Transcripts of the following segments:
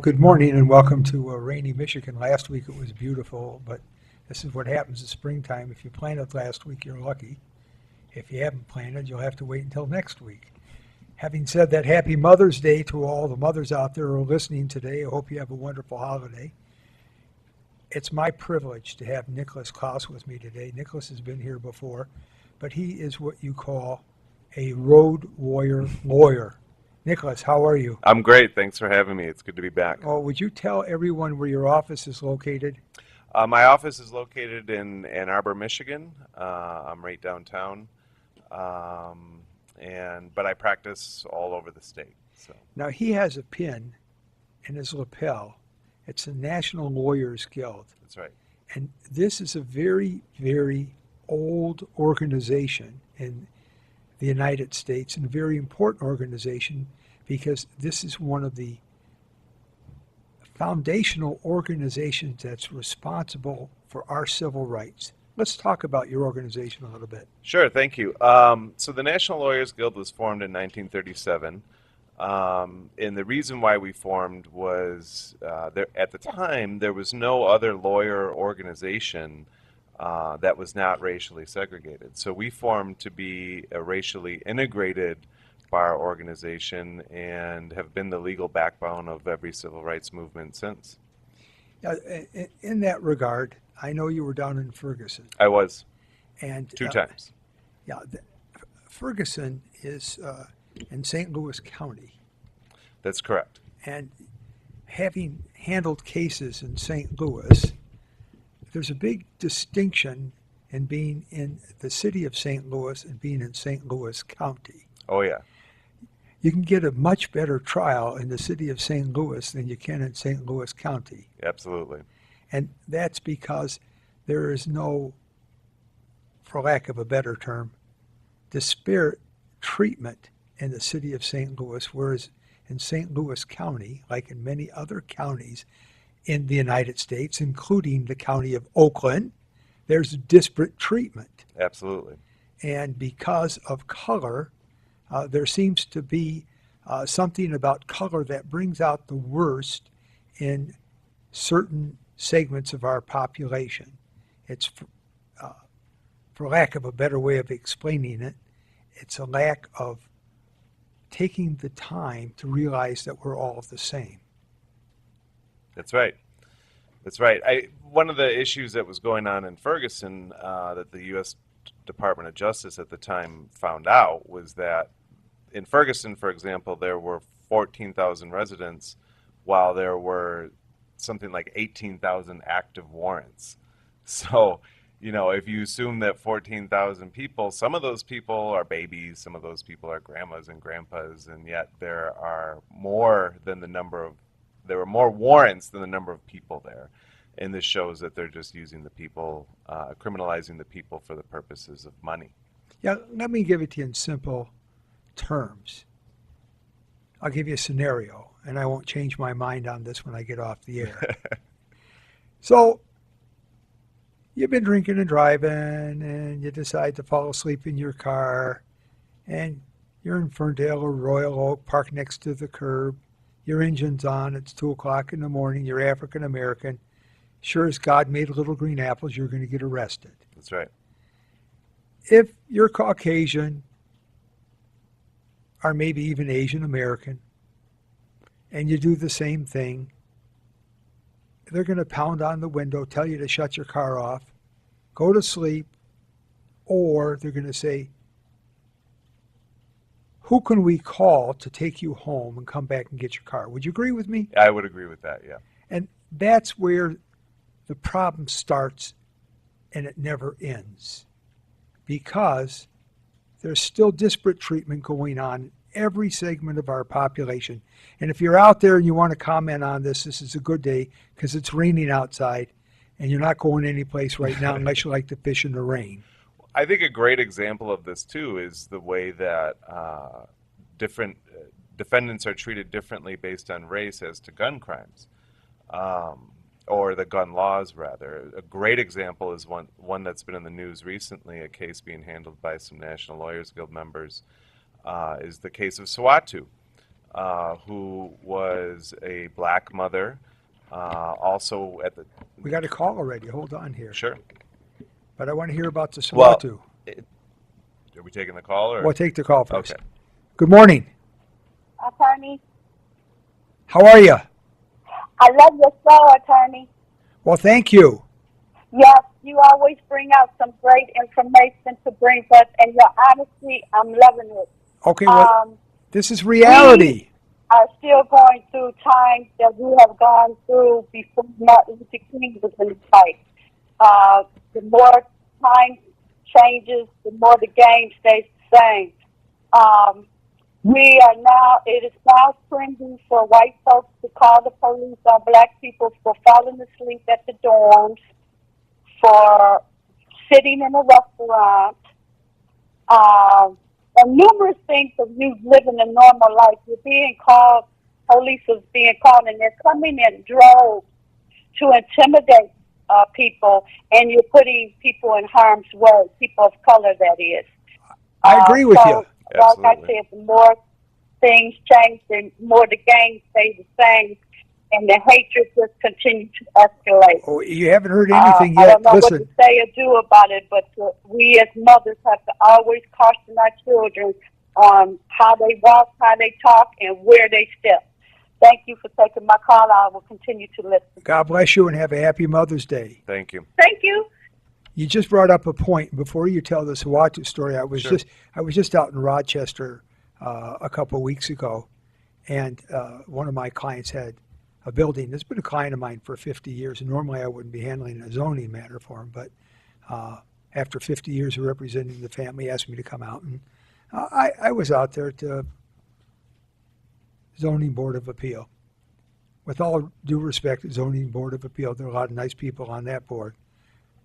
good morning and welcome to rainy Michigan. Last week it was beautiful, but this is what happens in springtime. If you planted last week, you're lucky. If you haven't planted, you'll have to wait until next week. Having said that, happy Mother's Day to all the mothers out there who are listening today. I hope you have a wonderful holiday. It's my privilege to have Nicholas Klaus with me today. Nicholas has been here before, but he is what you call a road warrior lawyer. Nicholas, how are you? I'm great. Thanks for having me. It's good to be back. Oh, would you tell everyone where your office is located? My office is located in Ann Arbor, Michigan. I'm right downtown, but I practice all over the state. So Now, he has a pin in his lapel. It's the National Lawyers Guild. that's right. And this is a very, very old organization in the United States and a very important organization because this is one of the foundational organizations that's responsible for our civil rights. Let's talk about your organization a little bit. Sure. Thank you. So the National Lawyers Guild was formed in 1937. And the reason why we formed was at the time there was no other lawyer organization that was not racially segregated. So we formed to be a racially integrated bar organization and have been the legal backbone of every civil rights movement since. In that regard, I know you were down in Ferguson. I was And two times. yeah, Ferguson is in St. Louis County. That's correct. And having handled cases in St. Louis, there's a big distinction in being in the city of St. Louis and being in St. Louis County. Oh, yeah. You can get a much better trial in the city of St. Louis than you can in St. Louis County. Absolutely. And that's because there is no, for lack of a better term, disparate treatment in the city of St. Louis, whereas in St. Louis County, like in many other counties in the United States, including the county of Oakland, there's disparate treatment. Absolutely. And because of color, there seems to be something about color that brings out the worst in certain segments of our population. It's, for lack of a better way of explaining it, it's a lack of taking the time to realize that we're all the same. That's right. That's right. One of the issues that was going on in Ferguson that the U.S. Department of Justice at the time found out was that in Ferguson, for example, there were 14,000 residents while there were something like 18,000 active warrants. So, if you assume that 14,000 people, some of those people are babies, some of those people are grandmas and grandpas, and yet there were more warrants than the number of people there. And this shows that they're just using the people, criminalizing the people for the purposes of money. Yeah, let me give it to you in simple terms. I'll give you a scenario, and I won't change my mind on this when I get off the air. So, you've been drinking and driving, and you decide to fall asleep in your car, and you're in Ferndale or Royal Oak, parked next to the curb. Your engine's on, it's 2 o'clock in the morning, you're African American. Sure as God made little green apples, you're going to get arrested. That's right. If you're Caucasian, or maybe even Asian American, and you do the same thing, they're going to pound on the window, tell you to shut your car off, go to sleep, or they're going to say, who can we call to take you home and come back and get your car? Would you agree with me? I would agree with that, yeah. And that's where the problem starts and it never ends, because there's still disparate treatment going on in every segment of our population. And if you're out there and you want to comment on this, this is a good day because it's raining outside and you're not going anyplace right now unless you like to fish in the rain. I think a great example of this, too, is the way that different defendants are treated differently based on race as to gun crimes. Or the gun laws, rather. A great example is one that's been in the news recently, a case being handled by some National Lawyers Guild members, is the case of Suwatu. who was a black mother. Also at the We got a call already. Hold on here. sure. But I want to hear about the Well, Sawatu. Are we taking the call or? We'll take the call first. Okay. Good morning. Attorney, How are you? I love your show, Attorney. Well, thank you. Yes, you always bring out some great information to bring us, and your honesty, I'm loving it. Okay, well, Um, this is reality. are still going through times that we have gone through before Martin Luther King was in the fight. The more time changes, the more the game stays the same. It is now trendy for white folks to call the police on black people for falling asleep at the dorms, for sitting in a restaurant, and numerous things of you living a normal life. You're being called, police is being called, and they're coming in droves to intimidate people, and you're putting people in harm's way, people of color, that is. I agree with you. Like I Absolutely. said, the more things change, the more the game stays the same, and the hatred just continues to escalate. Oh, you haven't heard anything I yet. don't know what Listen, to say or do about it, but we as mothers have to always caution our children on how they walk, how they talk, and where they step. Thank you for taking my call. I will continue to listen. God bless you and have a happy Mother's Day. Thank you. Thank you. You just brought up a point. Before you tell the Sawatu story, I was Sure. just out in Rochester a couple of weeks ago, and one of my clients had a building. That's been a client of mine for 50 years, and normally I wouldn't be handling a zoning matter for him, but after 50 years of representing the family, he asked me to come out, and I was out there to Zoning Board of Appeal. With all due respect, Zoning Board of Appeal, there are a lot of nice people on that board.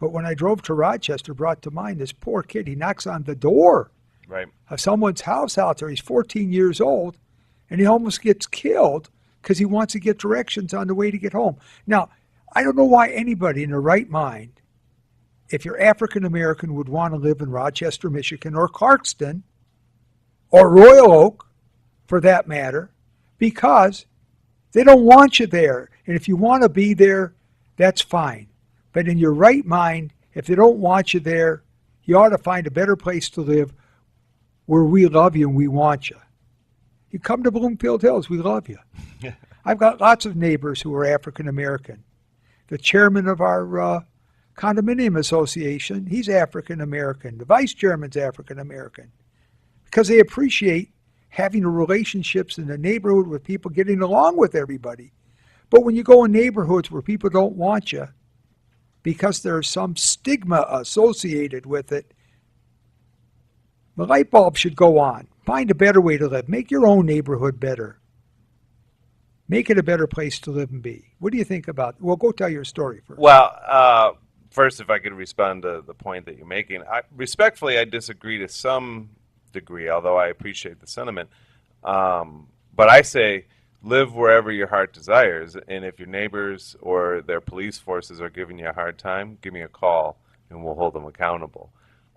But when I drove to Rochester, brought to mind this poor kid. He knocks on the door Right. of someone's house out there. He's 14 years old, and he almost gets killed because he wants to get directions on the way to get home. Now, I don't know why anybody in their right mind, if you're African American, would want to live in Rochester, Michigan, or Clarkston, or Royal Oak, for that matter, because they don't want you there. And if you want to be there, that's fine. But in your right mind, if they don't want you there, you ought to find a better place to live where we love you and we want you. You come to Bloomfield Hills, we love you. I've got lots of neighbors who are African American. The chairman of our condominium association, he's African American. The vice chairman's African American. Because they appreciate having the relationships in the neighborhood with people, getting along with everybody. But when you go in neighborhoods where people don't want you, because there's some stigma associated with it, the light bulb should go on. Find a better way to live. Make your own neighborhood better. Make it a better place to live and be. What do you think about it? Well, go tell your story first. Well, first, if I could respond to the point that you're making, respectfully, I disagree to some degree, although I appreciate the sentiment. But I say, live wherever your heart desires, and if your neighbors or their police forces are giving you a hard time, give me a call, and we'll hold them accountable.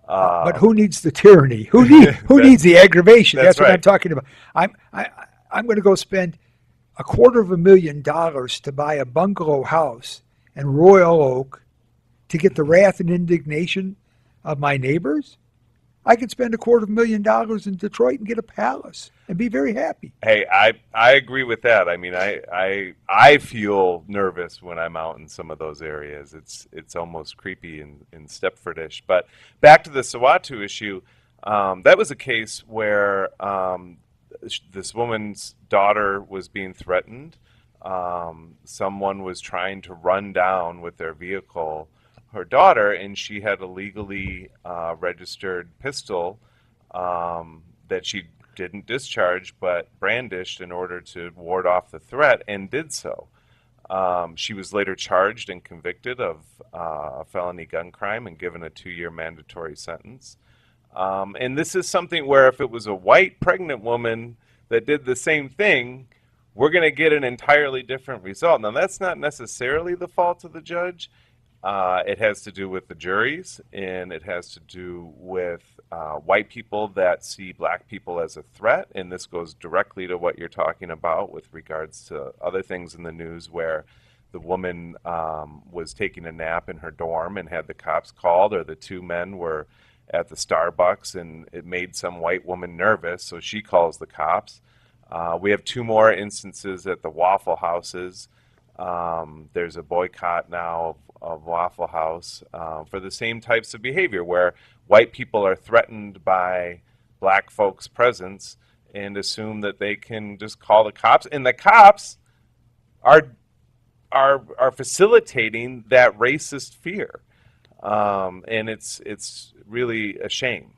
But who needs the tyranny? Who needs the aggravation? That's That's what I'm right. talking about. I'm going to go spend $250,000 to buy a bungalow house in Royal Oak to get the wrath and indignation of my neighbors. I could spend $250,000 in Detroit and get a palace and be very happy. Hey, I agree with that. I mean, I feel nervous when I'm out in some of those areas. It's almost creepy and Stepfordish. But back to the Sawatu issue, that was a case where this woman's daughter was being threatened. Someone was trying to run down with their vehicle her daughter, and she had a legally registered pistol that she didn't discharge but brandished in order to ward off the threat, and did so. She was later charged and convicted of a felony gun crime and given a 2-year mandatory sentence. And this is something where if it was a white pregnant woman that did the same thing, we're going to get an entirely different result. Now, that's not necessarily the fault of the judge. It has to do with the juries, and it has to do with white people that see black people as a threat. And this goes directly to what you're talking about with regards to other things in the news where the woman was taking a nap in her dorm and had the cops called, or the two men were at the Starbucks and it made some white woman nervous, so she calls the cops. We have two more instances at the Waffle Houses. There's a boycott now of Waffle House for the same types of behavior where white people are threatened by black folks' presence and assume that they can just call the cops, and the cops are facilitating that racist fear, and it's really a shame.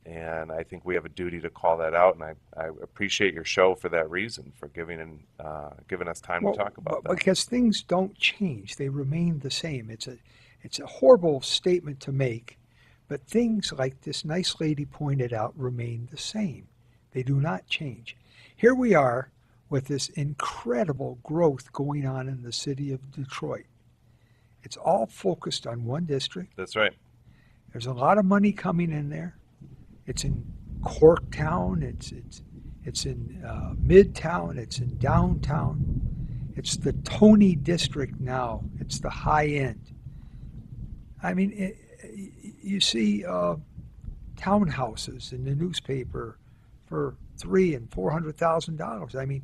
And I think we have a duty to call that out, and I appreciate your show for that reason, for giving us time to talk about that. Because things don't change; they remain the same. It's a horrible statement to make, but things like this nice lady pointed out remain the same. They do not change. Here we are with this incredible growth going on in the city of Detroit. It's all focused on one district. That's right. There's a lot of money coming in there. It's in Corktown. It's in Midtown. It's in downtown. It's the Tony district now. It's the high end. I mean, you see townhouses in the newspaper for $300,000 and $400,000. I mean,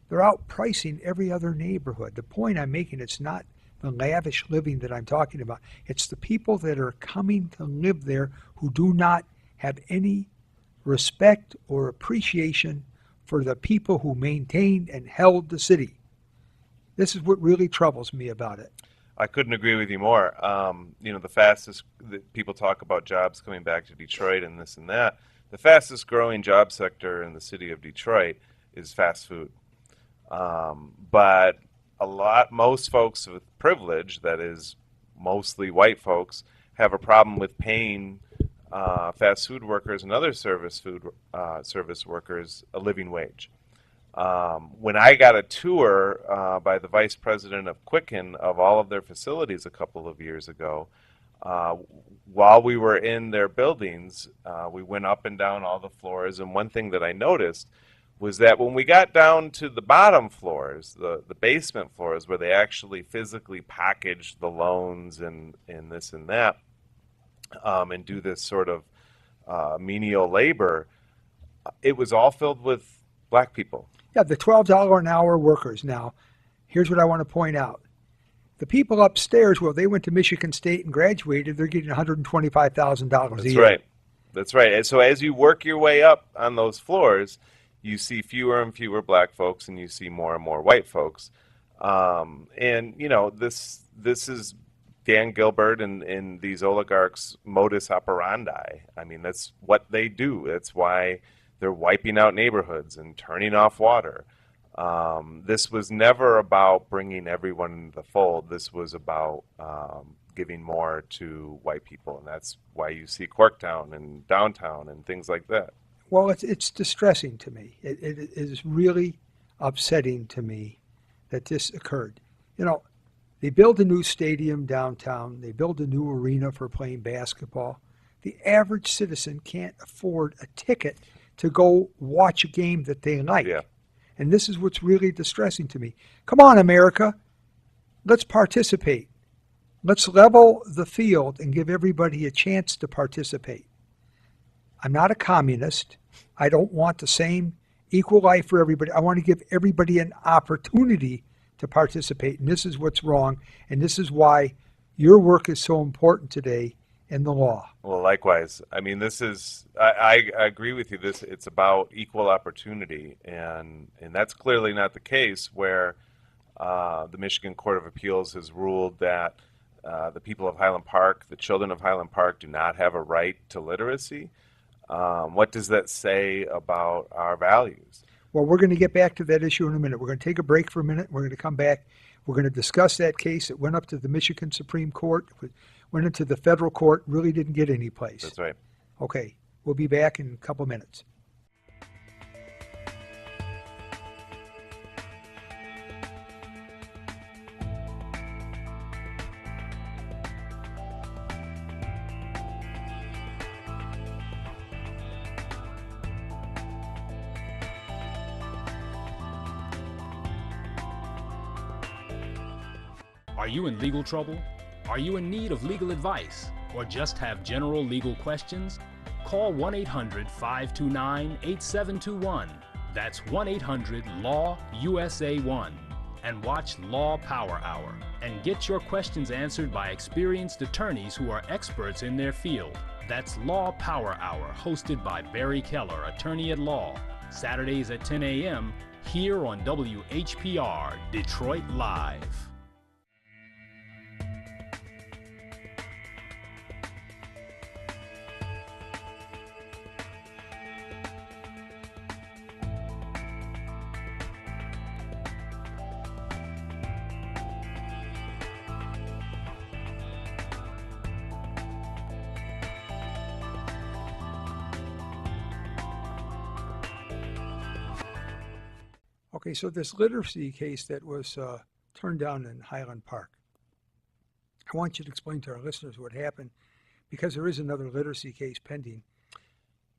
they're outpricing every other neighborhood. The point I'm making, it's not the lavish living that I'm talking about. It's the people that are coming to live there who do not have any respect or appreciation for the people who maintained and held the city. This is what really troubles me about it. I couldn't agree with you more. The fastest, people talk about jobs coming back to Detroit and this and that. The fastest growing job sector in the city of Detroit is fast food. But most folks with privilege, that is mostly white folks, have a problem with paying fast food workers and other service workers a living wage. When I got a tour by the vice president of Quicken of all of their facilities a couple of years ago, while we were in their buildings, we went up and down all the floors, and one thing that I noticed was that when we got down to the bottom floors, the basement floors, where they actually physically package the loans and this and that, and do this sort of menial labor, it was all filled with black people. Yeah, the $12 an hour workers. Now, here's what I want to point out. The people upstairs, well, they went to Michigan State and graduated, they're getting $125,000 a year. Right. That's right. And so as you work your way up on those floors, you see fewer and fewer black folks, and you see more and more white folks. And, this is Dan Gilbert and these oligarchs' modus operandi. I mean, that's what they do. That's why they're wiping out neighborhoods and turning off water. This was never about bringing everyone into the fold. This was about giving more to white people, and that's why you see Corktown and downtown and things like that. Well, it's distressing to me. It is really upsetting to me that this occurred. They build a new stadium downtown. They build a new arena for playing basketball. The average citizen can't afford a ticket to go watch a game that they like. Yeah. And this is what's really distressing to me. Come on, America. Let's participate. Let's level the field and give everybody a chance to participate. I'm not a communist. I don't want the same equal life for everybody. I want to give everybody an opportunity to participate. And this is what's wrong. And this is why your work is so important today in the law. Well, likewise. I mean, I agree with you. It's about equal opportunity, and that's clearly not the case where the Michigan Court of Appeals has ruled that the people of Highland Park, the children of Highland Park, do not have a right to literacy. What does that say about our values? Well, we're going to get back to that issue in a minute. We're going to take a break for a minute. We're going to come back. We're going to discuss that case. It went up to the Michigan Supreme Court, went into the federal court, really didn't get any place. That's right. Okay, we'll be back in a couple minutes. Are you in legal trouble? Are you in need of legal advice? Or just have general legal questions? Call 1-800-529-8721. That's 1-800-LAW-USA1. And watch Law Power Hour and get your questions answered by experienced attorneys who are experts in their field. That's Law Power Hour, hosted by Barry Keller, attorney at law. Saturdays at 10 a.m. here on WHPR Detroit Live. Okay, so this literacy case that was turned down in Highland Park, I want you to explain to our listeners what happened, because there is another literacy case pending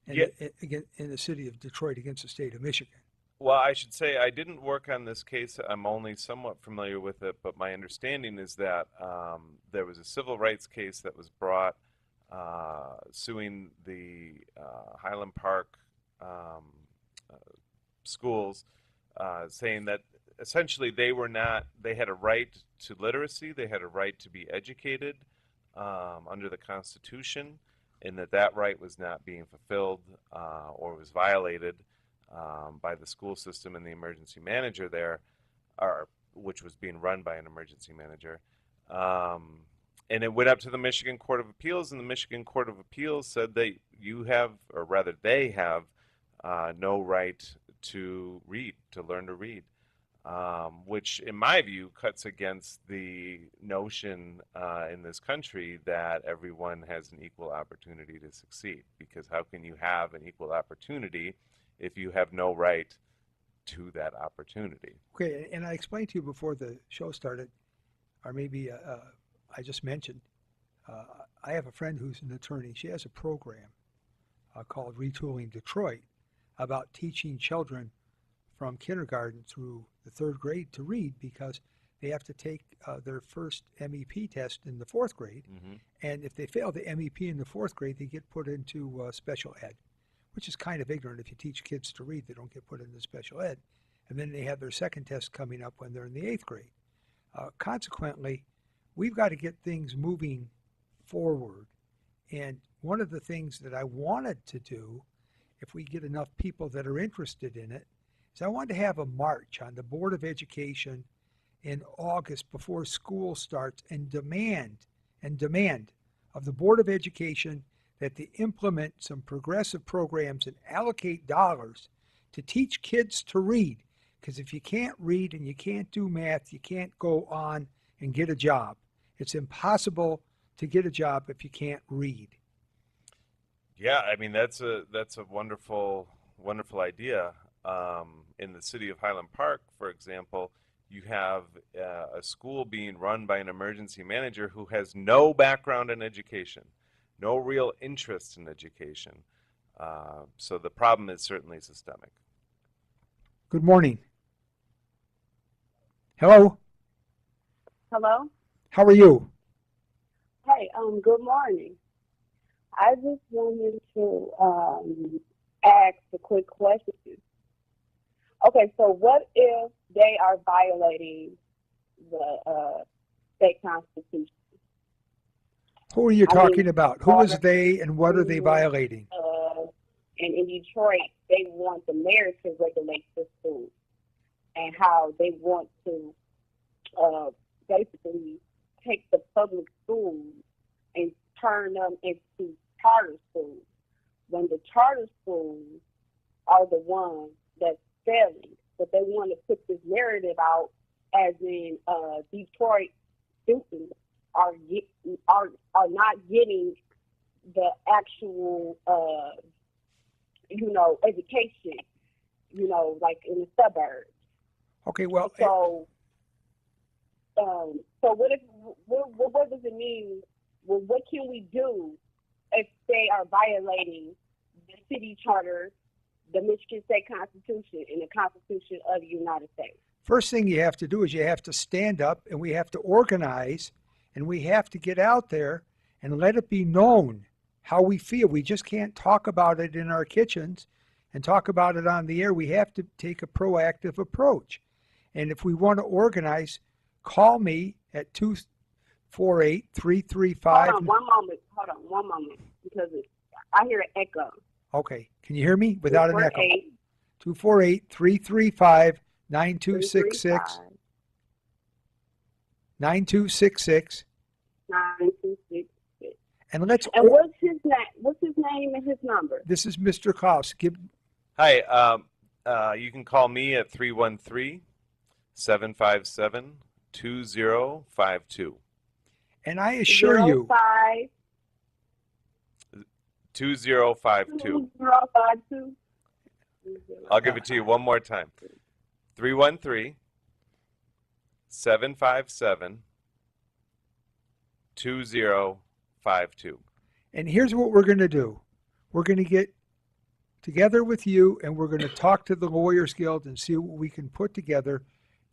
again in the city of Detroit against the state of Michigan. Well, I should say I didn't work on this case. I'm only somewhat familiar with it, but my understanding is that there was a civil rights case that was brought suing the Highland Park schools, saying that essentially they had a right to literacy, they had a right to be educated under the Constitution, and that right was not being fulfilled or was violated by the school system and the emergency manager there, which was being run by an emergency manager. And it went up to the Michigan Court of Appeals, and the Michigan Court of Appeals said that they have no right to read, to learn to read, which in my view cuts against the notion in this country that everyone has an equal opportunity to succeed. Because how can you have an equal opportunity if you have no right to that opportunity? Okay, and I explained to you before the show started, or maybe I just mentioned, I have a friend who's an attorney. She has a program called Retooling Detroit about teaching children from kindergarten through the third grade to read, because they have to take their first MEP test in the fourth grade. Mm-hmm. And if they fail the MEP in the fourth grade, they get put into special ed, which is kind of ignorant. If you teach kids to read, they don't get put into special ed. And then they have their second test coming up when they're in the eighth grade. Consequently, we've got to get things moving forward. And one of the things that I wanted to do, if we get enough people that are interested in it, is I wanted to have a march on the Board of Education in August before school starts and demand of the Board of Education that they implement some progressive programs and allocate dollars to teach kids to read. Because if you can't read and you can't do math, you can't go on and get a job. It's impossible to get a job if you can't read. Yeah, I mean that's a wonderful idea. In the city of Highland Park, for example, you have a school being run by an emergency manager who has no background in education, no real interest in education. So the problem is certainly systemic. Good morning. Hello? Hello? How are you? Hey, good morning. I just wanted to ask a quick question. Okay, so what if they are violating the state constitution? Who are you talking about? Who is they and what are they violating? And in Detroit, they want the mayor to regulate the schools and how they want to basically take the public schools and turn them into charter schools, when the charter schools are the ones that's failing. But they want to put this narrative out as in Detroit students are not getting the actual education, like in the suburbs. Okay, well, so what does it mean? Well, what can we do if they are violating the city charter, the Michigan State Constitution, and the Constitution of the United States? first thing you have to do is you have to stand up and we have to organize and we have to get out there and let it be known how we feel. We just can't talk about it in our kitchens and talk about it on the air. We have to take a proactive approach. And if we want to organize, call me at 248-335. Hold on one moment, because I hear an echo. Okay, can you hear me without an echo? 248-335-9266. 9266. 9266. And let's. And what's his name? What's his name and his number? This is Mr. Klaus. Hi, you can call me at 313-757-2052. And I assure you. 05 2052. 2052. I'll give it to you one more time. 313-757-2052. And here's what we're going to do. We're going to get together with you and we're going to talk to the Lawyers Guild and see what we can put together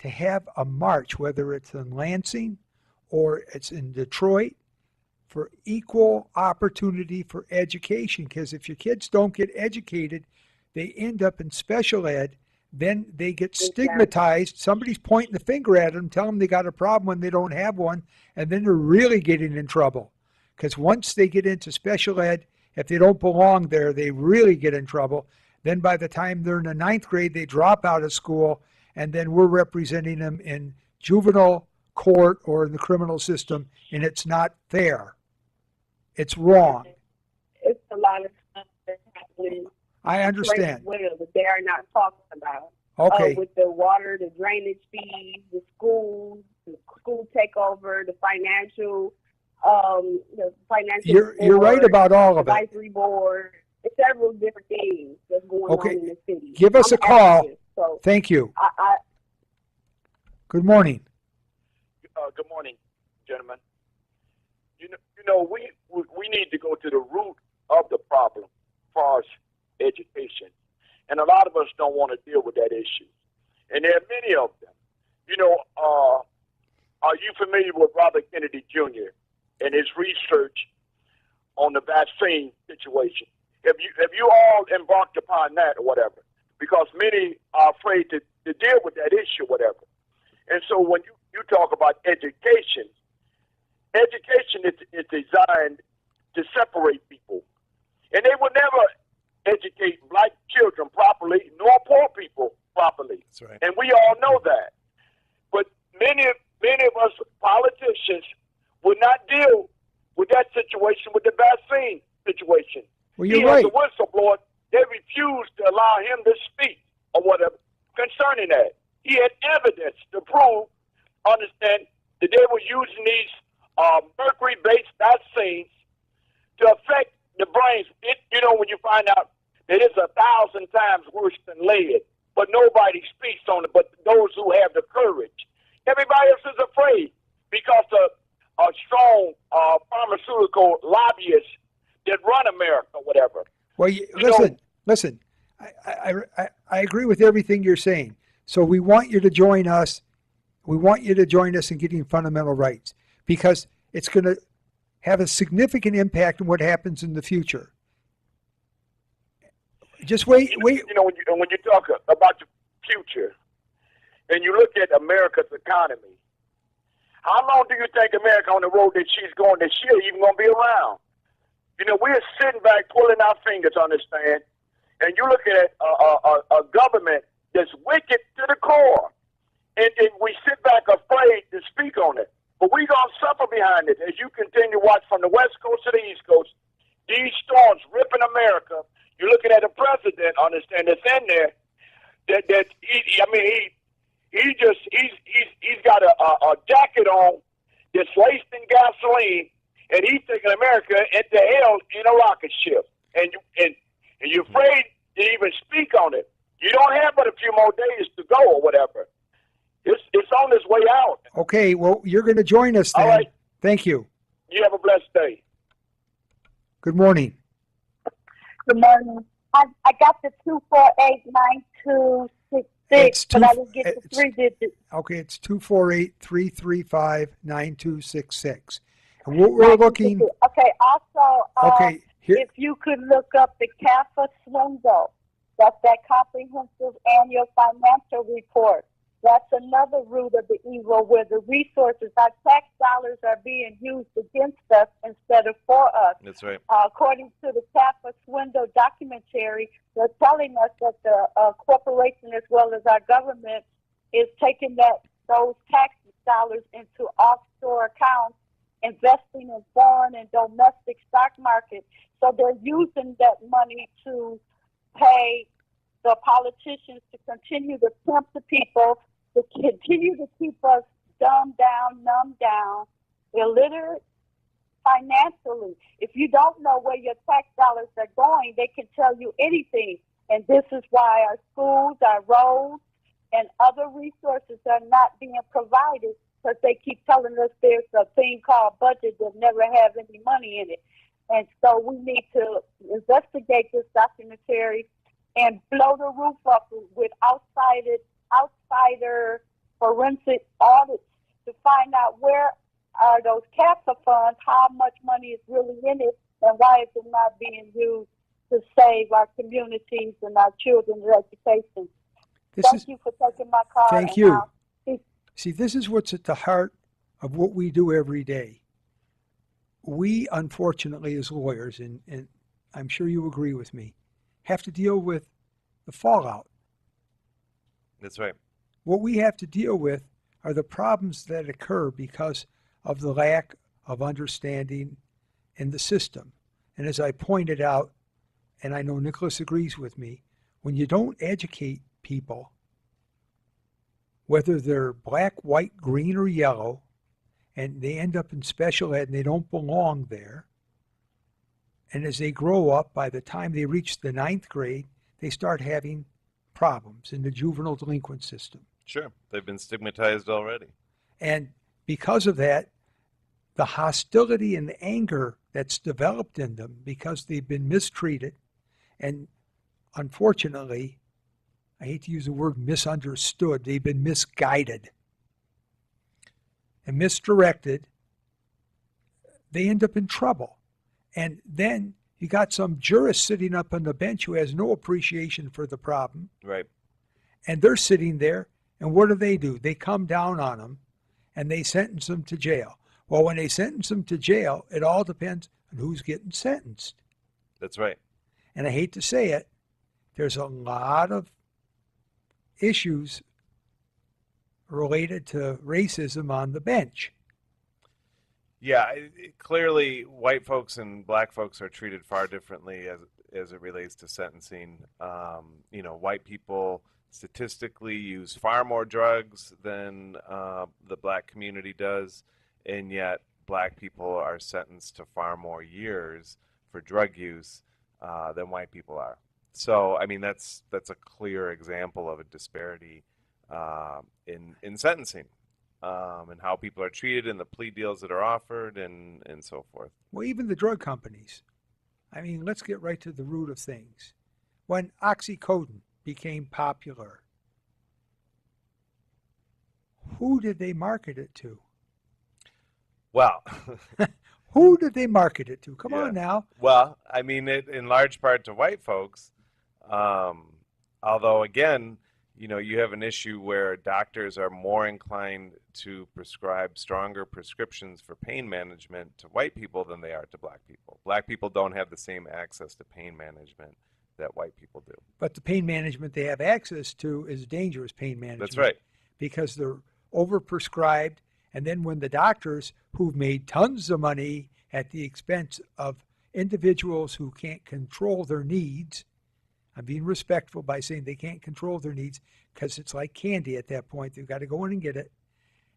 to have a march, whether it's in Lansing or it's in Detroit, for equal opportunity for education. Because if your kids don't get educated, they end up in special ed, then they get stigmatized. Somebody's pointing the finger at them, telling them they got a problem when they don't have one, and then they're really getting in trouble. Because once they get into special ed, if they don't belong there, they really get in trouble. Then by the time they're in the 9th grade, they drop out of school, and then we're representing them in juvenile court or in the criminal system, and it's not fair. It's wrong. It's a lot of stuff that's happening. I understand. Well, that they are not talking about. Okay. With the water, the drainage fees, the school takeover, the financial. You're right about all of it. Advisory board. It's several different things that's going on in the city. Give us a call. So thank you. Good morning. Good morning, gentlemen. You know, we need to go to the root of the problem as far as education, and a lot of us don't want to deal with that issue. And there are many of them. You know, are you familiar with Robert Kennedy Jr. and his research on the vaccine situation? Have you all embarked upon that or whatever? Because many are afraid to deal with that issue, whatever. And so when you talk about education is designed to separate people. And they will never educate black children properly, nor poor people properly. That's right. And we all know that. But many of us politicians will not deal with that situation, with the vaccine situation. Well, you're right. He has a whistleblower. They refused to allow him to speak or whatever concerning that. He had evidence to prove, understand, that they were using these mercury-based vaccines to affect the brains. When you find out that it's 1,000 times worse than lead, but nobody speaks on it, but those who have the courage. Everybody else is afraid because of strong pharmaceutical lobbyists that run America, whatever. Well, listen. I agree with everything you're saying. So we want you to join us. We want you to join us in getting fundamental rights because it's going to have a significant impact on what happens in the future. Just wait. When you talk about the future and you look at America's economy, how long do you think America on the road that she's going, that she's even going to be around? We're sitting back, pulling our fingers, understand? And you look at a government that's wicked to the core. And we sit back afraid to speak on it. But we're going to suffer behind it as you continue to watch from the West Coast to the East Coast. These storms ripping America. You're looking at a president, understand, that's in there. He's got a jacket on that's laced in gasoline, and he's taking America into hell in a rocket ship. And you're afraid to even speak on it. You don't have but a few more days to go or whatever. It's on its way out. Okay, well, you're going to join us then. All right. Thank you. You have a blessed day. Good morning. Good morning. I got the 248-9266 six, two, but I didn't get the it's, 3 digits. okay, it's 248-335-9266. And what we're looking, Okay, also, okay, here, if you could look up the CAFA SWINDO, that's that comprehensive annual financial report. That's another root of the evil where the resources, our tax dollars are being used against us instead of for us. That's right. According to the CAFA SWINDO documentary, they're telling us that the corporation as well as our government is taking those tax dollars into offshore accounts, investing in foreign and domestic stock market. So they're using that money to pay the politicians to continue to pimp the people, to continue to keep us dumbed down, numbed down, illiterate financially. If you don't know where your tax dollars are going, they can tell you anything. And this is why our schools, our roads, and other resources are not being provided, because they keep telling us there's a thing called budget that never has any money in it. And so we need to investigate this documentary and blow the roof up with outsider forensic audits to find out where are those CAFA funds, how much money is really in it, and why is it not being used to save our communities and our children's education. Thank you for taking my call. Thank you. See, this is what's at the heart of what we do every day. We, unfortunately, as lawyers, and I'm sure you agree with me, have to deal with the fallout. That's right. What we have to deal with are the problems that occur because of the lack of understanding in the system. And as I pointed out, and I know Nicholas agrees with me, when you don't educate people, whether they're black, white, green, or yellow, and they end up in special ed and they don't belong there, and as they grow up, by the time they reach the 9th grade, they start having problems in the juvenile delinquent system. Sure. They've been stigmatized already. And because of that, the hostility and the anger that's developed in them because they've been mistreated and, unfortunately, I hate to use the word misunderstood, they've been misguided and misdirected, they end up in trouble. And then you got some jurist sitting up on the bench who has no appreciation for the problem. Right. And they're sitting there, and what do? They come down on them, and they sentence them to jail. Well, when they sentence them to jail, it all depends on who's getting sentenced. That's right. And I hate to say it, there's a lot of issues related to racism on the bench. Yeah, clearly white folks and black folks are treated far differently as it relates to sentencing. White people statistically use far more drugs than the black community does, and yet black people are sentenced to far more years for drug use than white people are. So, I mean, that's a clear example of a disparity in sentencing. And how people are treated and the plea deals that are offered and so forth. Well, even the drug companies. I mean, let's get right to the root of things. When OxyContin became popular, who did they market it to? Well, who did they market it to? Come yeah. on now. Well, I mean, in large part to white folks, although, again, you have an issue where doctors are more inclined to prescribe stronger prescriptions for pain management to white people than they are to black people. Black people don't have the same access to pain management that white people do. But the pain management they have access to is dangerous pain management. That's right. Because they're overprescribed, and then when the doctors who've made tons of money at the expense of individuals who can't control their needs, I'm being respectful by saying they can't control their needs because it's like candy at that point. They've got to go in and get it.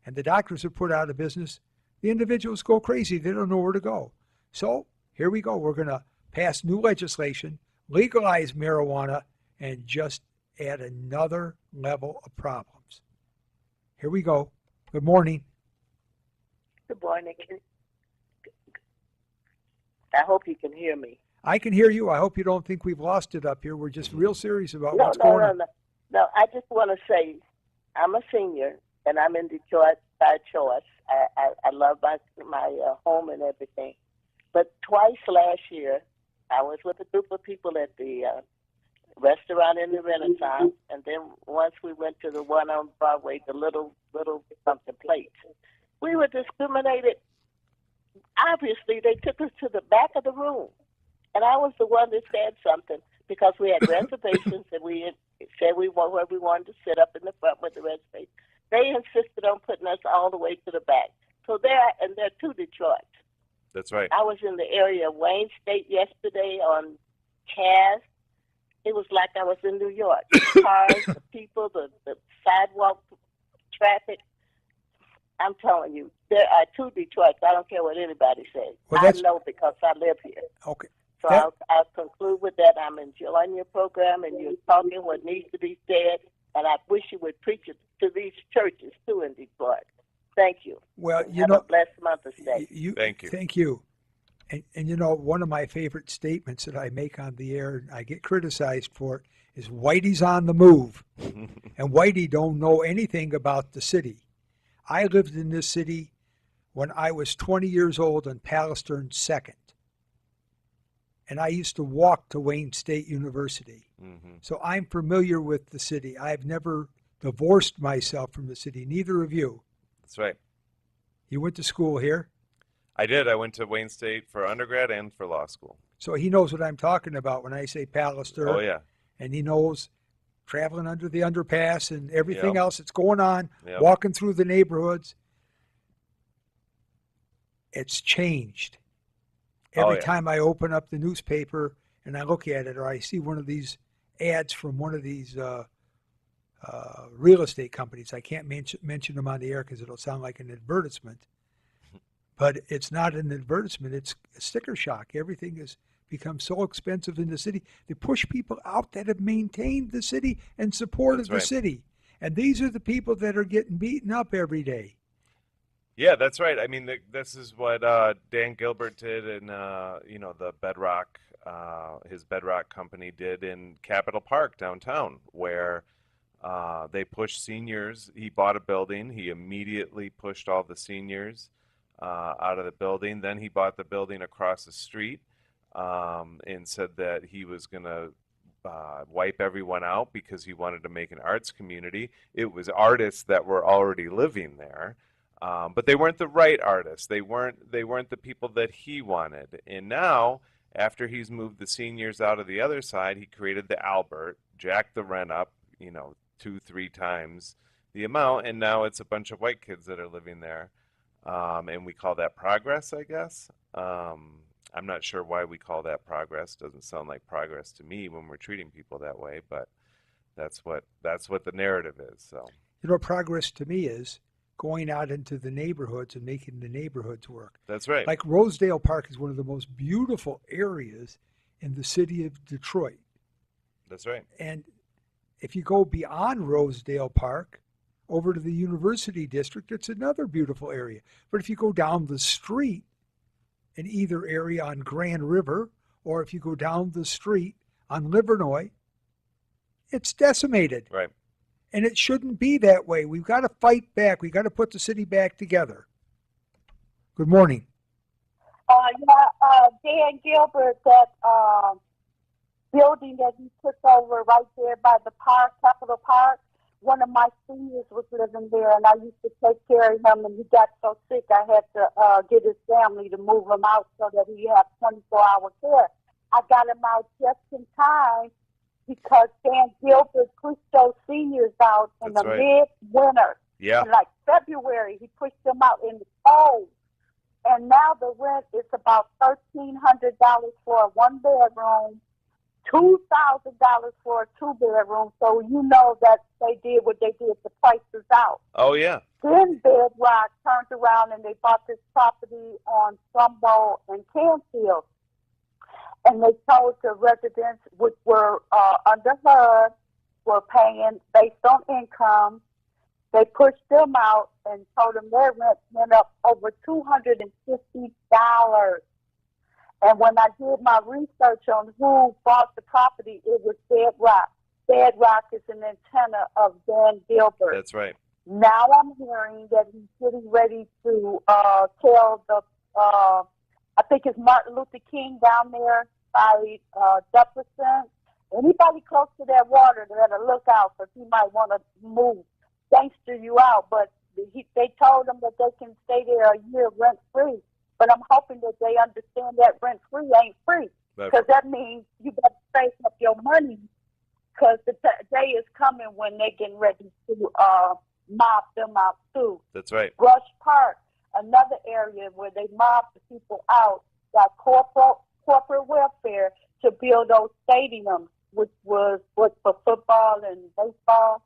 And the doctors are put out of business. The individuals go crazy. They don't know where to go. So here we go. We're going to pass new legislation, legalize marijuana, and just add another level of problems. Here we go. Good morning. Good morning. I hope you can hear me. I can hear you. I hope you don't think we've lost it up here. We're just real serious about what's going on. No. No, I just want to say I'm a senior and I'm in Detroit by choice. I love my home and everything. But twice last year, I was with a group of people at the restaurant in the Renaissance, and then once we went to the one on Broadway, the little something plates. We were discriminated. Obviously, they took us to the back of the room, and I was the one that said something because we had reservations and we had said we wanted to sit up in the front with the reservation. They insisted on putting us all the way to the back. So there are two Detroits. That's right. I was in the area of Wayne State yesterday on Cass. It was like I was in New York. The cars, the people, the sidewalk traffic. I'm telling you, there are two Detroits. I don't care what anybody says. Well, I know because I live here. Okay. So I'll conclude with that. I'm enjoying your program, and you're talking what needs to be said. And I wish you would preach it to these churches, too, in Detroit. Thank you. Well, Have a blessed Mother's Day. Thank you. Thank you. And you know, one of my favorite statements that I make on the air, and I get criticized for it, is Whitey's on the move. And Whitey don't know anything about the city. I lived in this city when I was 20 years old on Palestern 2nd. And I used to walk to Wayne State University. Mm-hmm. So I'm familiar with the city. I've never divorced myself from the city. Neither of you. That's right. You went to school here? I did. I went to Wayne State for undergrad and for law school. So he knows what I'm talking about when I say Pallister. Oh, yeah. And he knows traveling under the underpass and everything Yep. else that's going on, Yep. walking through the neighborhoods. It's changed. Every yeah. time I open up the newspaper and I look at it, or I see one of these ads from one of these real estate companies, I can't mention them on the air because it'll sound like an advertisement. But it's not an advertisement. It's a sticker shock. Everything has become so expensive in the city. They push people out that have maintained the city and supported That's the right. city. And these are the people that are getting beaten up every day. Yeah, that's right. I mean, this is what Dan Gilbert did in, the Bedrock, his Bedrock company did in Capitol Park downtown, where they pushed seniors. He bought a building. He immediately pushed all the seniors out of the building. Then he bought the building across the street and said that he was going to wipe everyone out because he wanted to make an arts community. It was artists that were already living there. But they weren't the right artists. They weren't the people that he wanted. And now, after he's moved the seniors out of the other side, he created the Albert, jacked the rent up, 2-3 times the amount, and now it's a bunch of white kids that are living there. And we call that progress, I guess. I'm not sure why we call that progress. Doesn't sound like progress to me when we're treating people that way, but that's what the narrative is. So, Progress to me is going out into the neighborhoods and making the neighborhoods work. that's right. Like Rosedale Park is one of the most beautiful areas in the city of Detroit. That's right. And if you go beyond Rosedale Park over to the University District, it's another beautiful area. But if you go down the street in either area on Grand River, or if you go down the street on Livernois, it's decimated. Right. And it shouldn't be that way. We've got to fight back. We've got to put the city back together. Good morning. Dan Gilbert, that building that he took over right there by the park, Capitol Park, one of my seniors was living there, and I used to take care of him, and he got so sick I had to get his family to move him out so that he had 24-hour care. I got him out just in time because Dan Gilbert pushed those seniors out in That's the right. midwinter. Yeah. In like February, he pushed them out in the cold. And now the rent is about $1,300 for a one-bedroom, $2,000 for a two-bedroom. So you know that they did what they did. The price is out. Oh, yeah. Then Bedrock turned around and they bought this property on Trumbo and Canfield. And they told the residents, which were under HUD, were paying based on income. They pushed them out and told them their rent went up over $250. And when I did my research on who bought the property, it was Bedrock. Bedrock is an antenna of Dan Gilbert. That's right. Now I'm hearing that he's getting ready to tell the, I think it's Martin Luther King down there by Jefferson. Anybody close to that water, they better look out because he might want to move, gangster you out. But they told him that they can stay there a year rent free. But I'm hoping that they understand that rent free ain't free, because that means you better save up your money, because the day is coming when they're getting ready to mob them out too. That's right. Brush Park, another area where they mob the people out, got corporate welfare to build those stadiums, which was for football and baseball.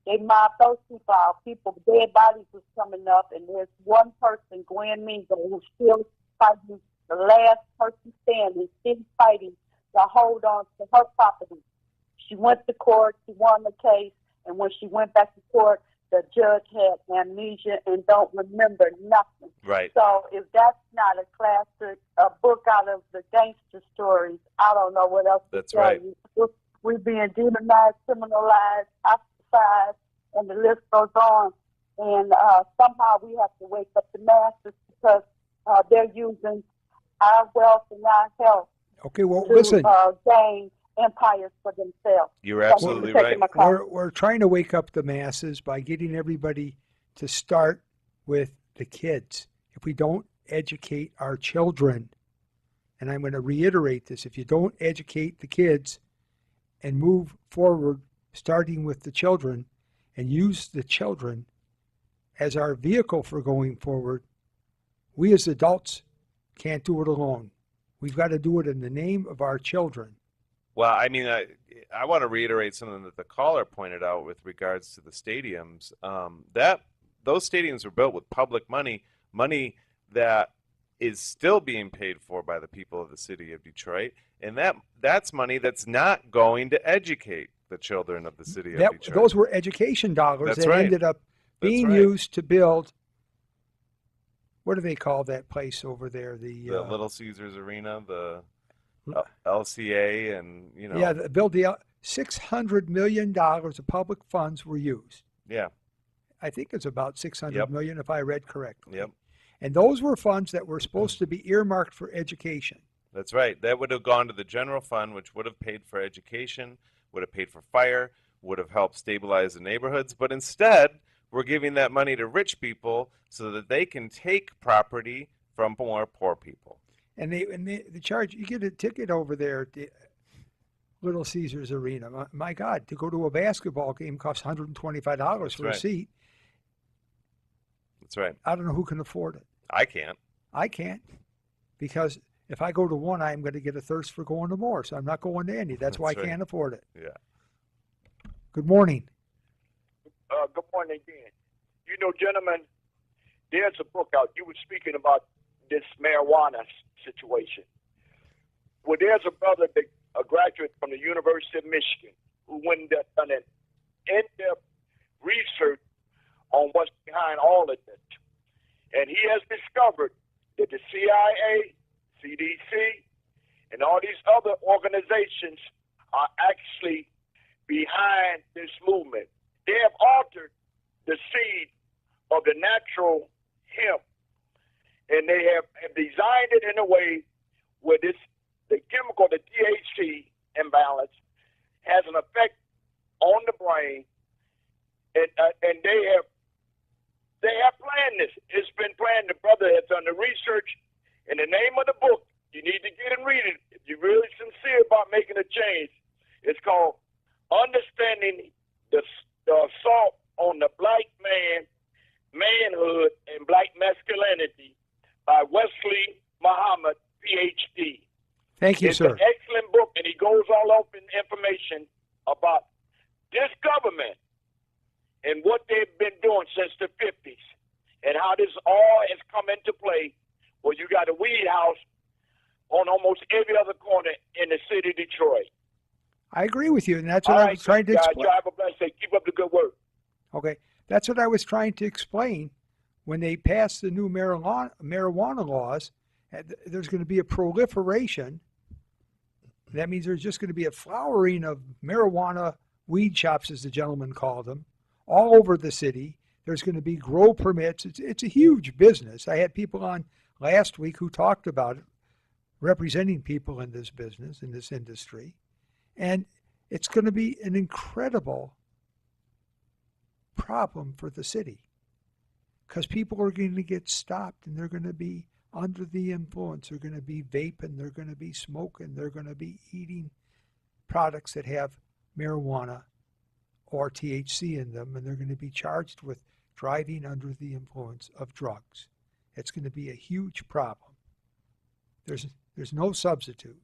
They mobbed those people out. Dead bodies was coming up, and there's one person, Gwen Mingo, who's still fighting, the last person standing, still fighting to hold on to her property. She went to court, she won the case, and when she went back to court, the judge had amnesia and don't remember nothing. Right. So if that's not a classic, a book out of the gangster stories, I don't know what else That's to tell right. you. We're being demonized, criminalized, ostracized, and the list goes on. And somehow we have to wake up the masses, because they're using our wealth and our health Okay, well, to listen, gain empires for themselves. You're Thank you absolutely for taking right. my call. we're trying to wake up the masses by getting everybody to start with the kids. If we don't educate our children, and I'm going to reiterate this, if you don't educate the kids and move forward, starting with the children, and use the children as our vehicle for going forward, we as adults can't do it alone. We've got to do it in the name of our children. Well, I mean, I want to reiterate something that the caller pointed out with regards to the stadiums. That those stadiums were built with public money that is still being paid for by the people of the city of Detroit, and that's money that's not going to educate the children of the city of Detroit. Those were education dollars That's that right. ended up being right. used to build, what do they call that place over there? The Little Caesars Arena, the LCA, and Yeah, build the $600 million of public funds were used. Yeah. I think it's about $600 Yep. million, if I read correctly. Yep. And those were funds that were supposed to be earmarked for education. That's right. That would have gone to the general fund, which would have paid for education, would have paid for fire, would have helped stabilize the neighborhoods. But instead, we're giving that money to rich people so that they can take property from more poor people. And they charge, you get a ticket over there at the Little Caesars Arena. My God, to go to a basketball game costs $125 for a right. seat. That's right. I don't know who can afford it. I can't. I can't, because if I go to one, I'm going to get a thirst for going to more. So I'm not going to any. That's why I That's right. can't afford it. Yeah. Good morning. Good morning again. You know, gentlemen, there's a book out. You were speaking about this marijuana situation. Well, there's a brother, a graduate from the University of Michigan, who went and done an in-depth research on what's behind all of this. And he has discovered that the CIA, CDC, and all these other organizations are actually behind this movement. They have altered the seed of the natural hemp, and they have designed it in a way where the chemical, the THC imbalance, has an effect on the brain, and they have planned this. It's been planned. The brother has done the research. In the name of the book, you need to get and read it. If you're really sincere about making a change, it's called Understanding the Assault on the Black Man, Manhood, and Black Masculinity by Wesley Muhammad, PhD. Thank you, It's sir. an excellent book, and he goes all over in information about this government and what they've been doing since the 50s and how this all has come into play, where you got a weed house on almost every other corner in the city of Detroit. I agree with you, and that's what All I right, was trying to guys, explain. you have a blessed day. Keep up the good work. Okay, that's what I was trying to explain. When they passed the new marijuana laws, there's going to be a proliferation. That means there's just going to be a flowering of marijuana weed shops, as the gentleman called them, all over the city. There's going to be grow permits. It's a huge business. I had people on last week who talked about it, representing people in this business, in this industry. And it's going to be an incredible problem for the city because people are going to get stopped and they're going to be under the influence. They're going to be vaping. They're going to be smoking. They're going to be eating products that have marijuana or THC in them, and they're going to be charged with driving under the influence of drugs. It's going to be a huge problem. There's no substitute.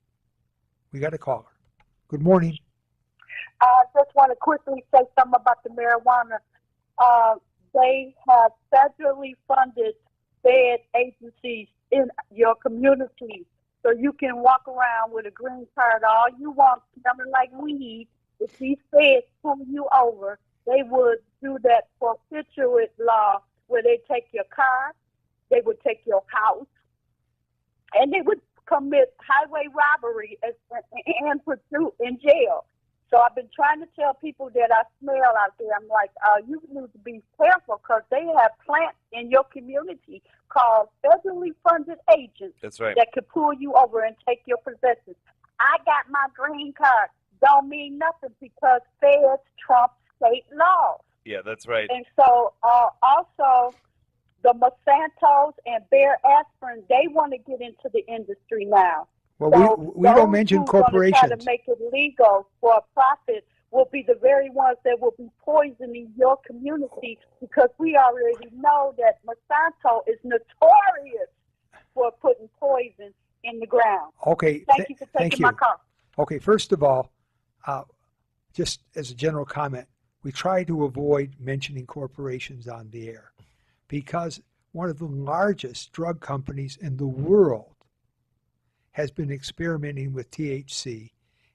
We got a caller. Good morning. I just want to quickly say something about the marijuana. They have federally funded fed agencies in your community. So you can walk around with a green card all you want, smelling like weed. If these feds pull you over, they would do that forfeiture law where they take your car, they would take your house, and they would commit highway robbery and put you in jail. So I've been trying to tell people that I smell out there. I'm like, you need to be careful because they have plants in your community called federally funded agents. That's right. That could pull you over and take your possessions. I got my green card. Don't mean nothing because feds trump state laws. Yeah, that's right. And so also the Monsantos and Bayer Aspirin, they want to get into the industry now. Well, So we don't those mention who gonna corporations. Try to make it legal for a profit will be the very ones that will be poisoning your community because we already know that Monsanto is notorious for putting poison in the ground. Okay, Thank you for thank taking you. my call. Okay, first of all, just as a general comment, we try to avoid mentioning corporations on the air because one of the largest drug companies in the world has been experimenting with THC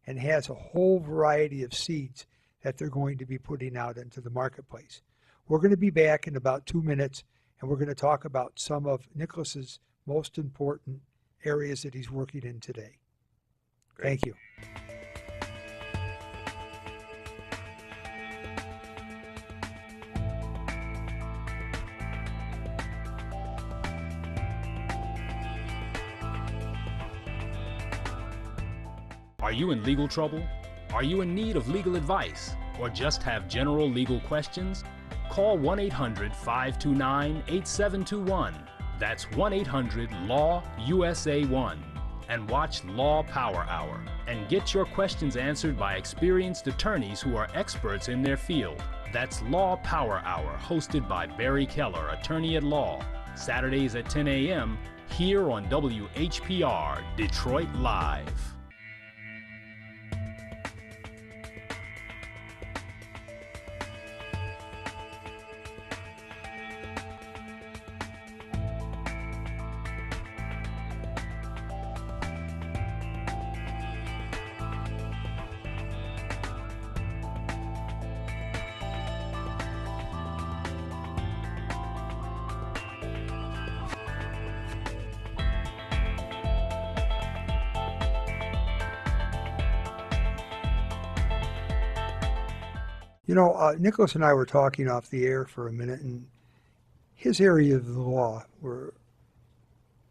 and has a whole variety of seeds that they're going to be putting out into the marketplace. We're going to be back in about 2 minutes, and we're going to talk about some of Nicholas's most important areas that he's working in today. Great. Thank you. Are you in legal trouble? Are you in need of legal advice? Or just have general legal questions? Call 1-800-529-8721. That's 1-800-LAW-USA1. And watch Law Power Hour and get your questions answered by experienced attorneys who are experts in their field. That's Law Power Hour, hosted by Barry Keller, attorney at law. Saturdays at 10 a.m. here on WHPR Detroit Live. You know, Nicholas and I were talking off the air for a minute, and his area of the law, where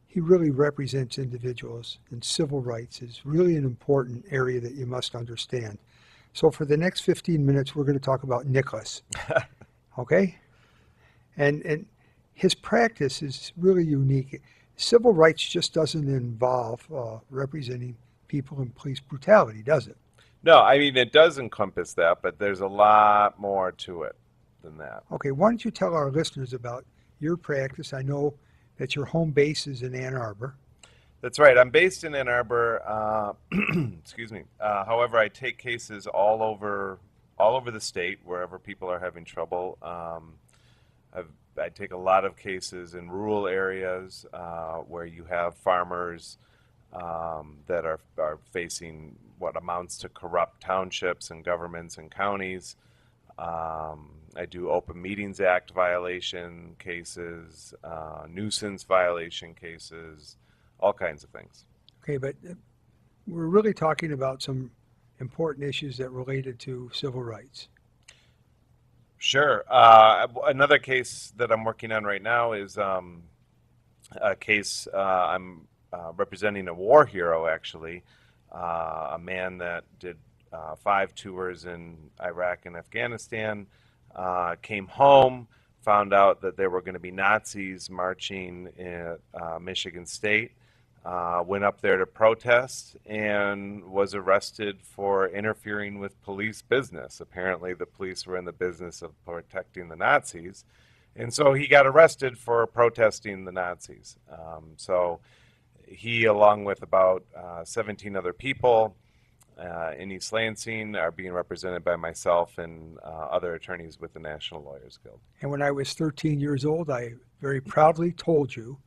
he really represents individuals, and civil rights is really an important area that you must understand. So for the next 15 minutes, we're going to talk about Nicholas, okay? And his practice is really unique. Civil rights just doesn't involve representing people in police brutality, does it? No, I mean, it does encompass that, but there's a lot more to it than that. Okay, why don't you tell our listeners about your practice? I know that your home base is in Ann Arbor. That's right. I'm based in Ann Arbor. Excuse me. However, I take cases all over the state, wherever people are having trouble. I take a lot of cases in rural areas where you have farmers that are facing what amounts to corrupt townships and governments and counties. I do Open Meetings Act violation cases, nuisance violation cases, all kinds of things. Okay, but we're really talking about some important issues that related to civil rights. Sure. Another case that I'm working on right now is a case I'm representing a war hero, actually, a man that did 5 tours in Iraq and Afghanistan, came home, found out that there were going to be Nazis marching in Michigan State, went up there to protest and was arrested for interfering with police business. Apparently, the police were in the business of protecting the Nazis, and so he got arrested for protesting the Nazis. So he, along with about 17 other people in East Lansing, are being represented by myself and other attorneys with the National Lawyers Guild. And when I was 13 years old, I very proudly told you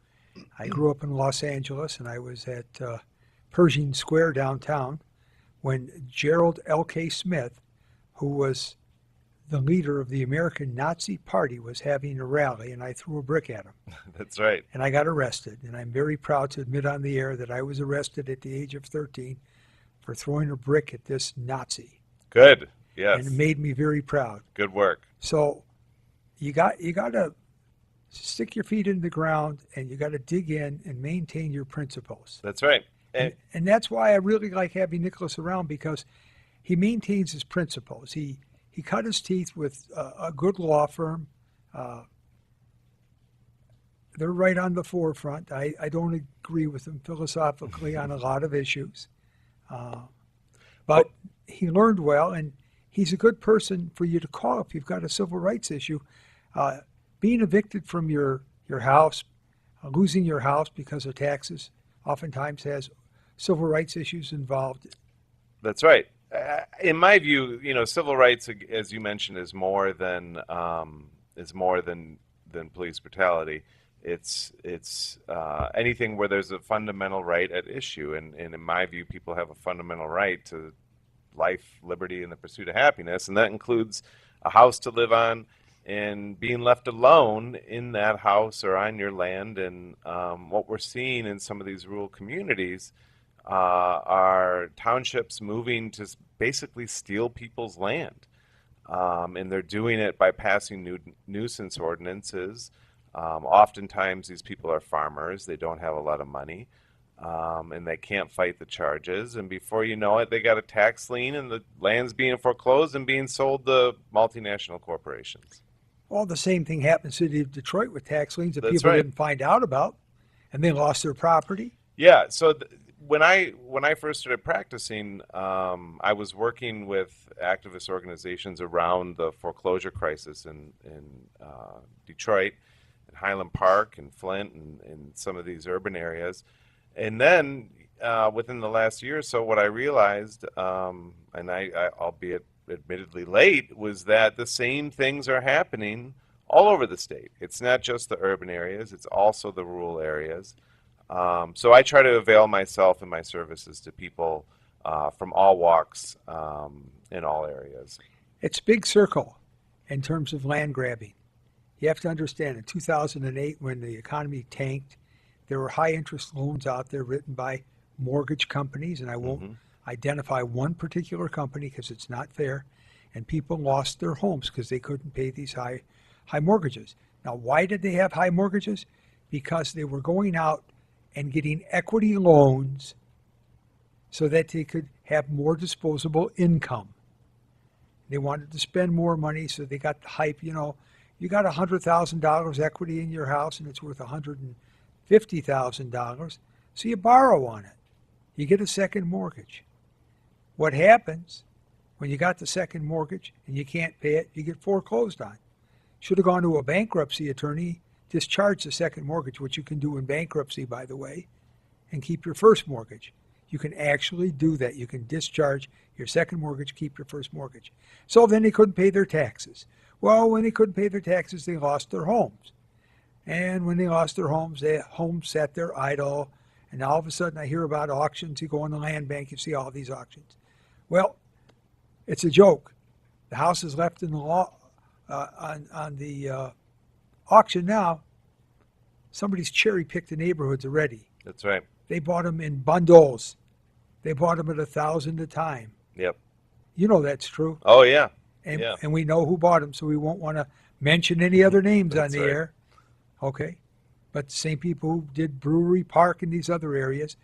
I grew up in Los Angeles, and I was at Pershing Square downtown when Gerald L.K. Smith, who was the leader of the American Nazi Party, was having a rally, and I threw a brick at him. That's right. And I got arrested. And I'm very proud to admit on the air that I was arrested at the age of 13 for throwing a brick at this Nazi. Good. Yes. And it made me very proud. Good work. So you got to stick your feet in the ground, and you got to dig in and maintain your principles. That's right. And that's why I really like having Nicholas around, because he maintains his principles. He cut his teeth with a good law firm. They're right on the forefront. I don't agree with them philosophically on a lot of issues. But he learned well, and he's a good person for you to call if you've got a civil rights issue. Being evicted from your house, losing your house because of taxes, oftentimes has civil rights issues involved. That's right. In my view, civil rights, as you mentioned, is more than police brutality. It's anything where there's a fundamental right at issue, and in my view, people have a fundamental right to life, liberty, and the pursuit of happiness, and that includes a house to live on and being left alone in that house or on your land. And what we're seeing in some of these rural communities are townships moving to basically steal people's land, and they're doing it by passing nuisance ordinances. Oftentimes these people are farmers, they don't have a lot of money, and they can't fight the charges, and before you know it, they got a tax lien and the land's being foreclosed and being sold to multinational corporations. Well, the same thing happened in the city of Detroit with tax liens that That's people right. didn't find out about, and they lost their property. Yeah, so when I first started practicing, I was working with activist organizations around the foreclosure crisis in Detroit, in Highland Park, and Flint, and some of these urban areas. And then within the last year or so, what I realized, and I albeit admittedly late, was that the same things are happening all over the state. It's not just the urban areas, it's also the rural areas. So I try to avail myself and my services to people from all walks in all areas. It's big circle in terms of land grabbing. You have to understand, in 2008, when the economy tanked, there were high interest loans out there written by mortgage companies, and I won't identify one particular company because it's not fair, and people lost their homes because they couldn't pay these high mortgages. Now, why did they have high mortgages? Because they were going out and getting equity loans so that they could have more disposable income. They wanted to spend more money, so they got the hype. You got $100,000 equity in your house and it's worth $150,000, so you borrow on it. You get a second mortgage. What happens when you got the second mortgage and you can't pay it? You get foreclosed on. Should have gone to a bankruptcy attorney, discharge the second mortgage, which you can do in bankruptcy, by the way, and keep your first mortgage. You can actually do that. You can discharge your second mortgage, keep your first mortgage. So then they couldn't pay their taxes. Well, when they couldn't pay their taxes, they lost their homes. And when they lost their homes sat there idle. And all of a sudden I hear about auctions. You go on the land bank, you see all these auctions. Well, it's a joke. The house is left in the law on the auction now. Somebody's cherry-picked the neighborhoods already. That's right. They bought them in bundles. They bought them at $1,000 a time. Yep. You know that's true. Oh yeah. And, Yeah. and we know who bought them, so we won't want to mention any other names on That's the right. air. Okay. But the same people who did Brewery Park and these other areas,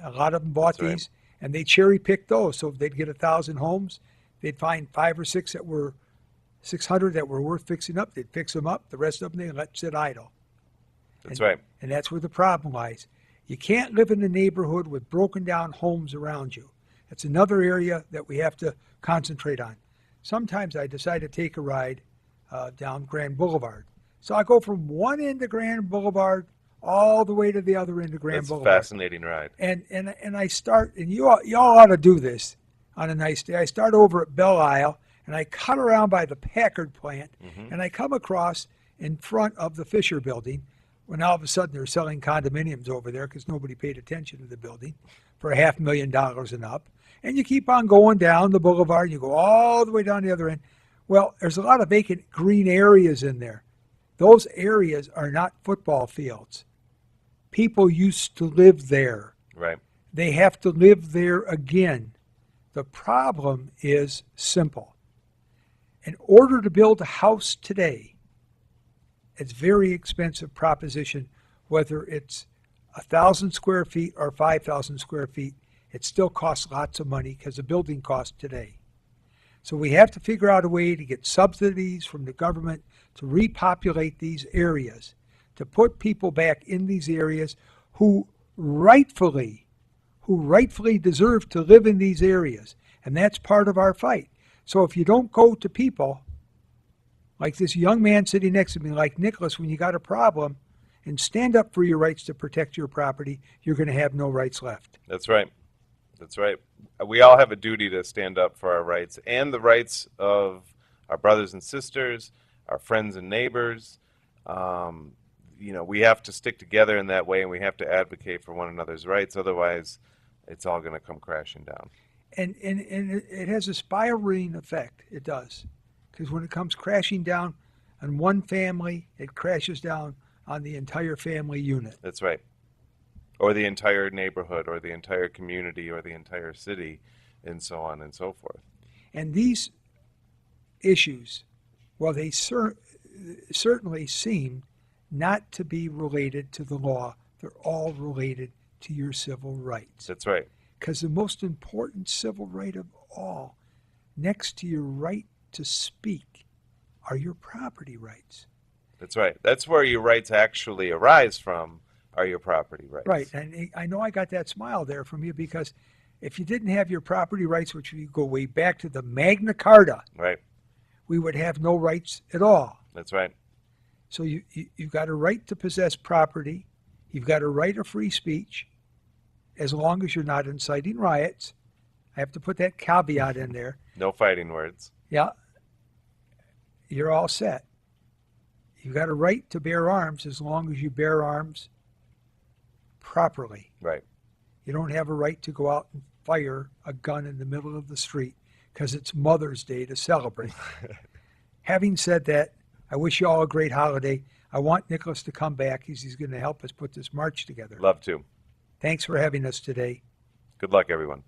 a lot of them bought That's right. these, and they cherry picked those. So if they'd get 1,000 homes, they'd find 5 or 6 that were 600 that were worth fixing up. They'd fix them up. The rest of them they let sit idle. That's right. And that's where the problem lies. You can't live in a neighborhood with broken down homes around you. That's another area that we have to concentrate on. Sometimes I decide to take a ride down Grand Boulevard. So I go from one end of Grand Boulevard all the way to the other end of Grand That's a Boulevard. fascinating ride. And I start, and y'all ought to do this on a nice day. I start over at Belle Isle, and I cut around by the Packard plant, and I come across in front of the Fisher building, when all of a sudden they're selling condominiums over there because nobody paid attention to the building for $500,000 and up. And you keep on going down the boulevard, and you go all the way down the other end. Well, there's a lot of vacant green areas in there. Those areas are not football fields. People used to live there. Right. They have to live there again. The problem is simple. In order to build a house today, it's a very expensive proposition, whether it's 1,000 square feet or 5,000 square feet. It still costs lots of money because the building costs today. So we have to figure out a way to get subsidies from the government to repopulate these areas, to put people back in these areas who rightfully deserve to live in these areas. And that's part of our fight. So if you don't go to people like this young man sitting next to me, like Nicholas, when you got a problem, and stand up for your rights to protect your property, you're going to have no rights left. That's right. That's right. We all have a duty to stand up for our rights and the rights of our brothers and sisters, our friends and neighbors. We have to stick together in that way, and we have to advocate for one another's rights. Otherwise, it's all going to come crashing down. And it has a spiraling effect. It does. Because when it comes crashing down on one family, it crashes down on the entire family unit. That's right. Or the entire neighborhood, or the entire community, or the entire city, and so on and so forth. And these issues, well, they certainly seem not to be related to the law. They're all related to your civil rights. That's right. Because the most important civil right of all, next to your right to speak, are your property rights. That's right. That's where your rights actually arise from, are your property rights. Right. And I know I got that smile there from you, because if you didn't have your property rights, which we go way back to the Magna Carta, Right. we would have no rights at all. That's right. So you've got a right to possess property. You've got a right of free speech, as long as you're not inciting riots. I have to put that caveat in there. No fighting words. Yeah, you're all set. You've got a right to bear arms as long as you bear arms properly. Right. You don't have a right to go out and fire a gun in the middle of the street because it's Mother's Day to celebrate. Having said that, I wish you all a great holiday. I want Nicholas to come back. He's going to help us put this march together. Love to. Thanks for having us today. Good luck, everyone.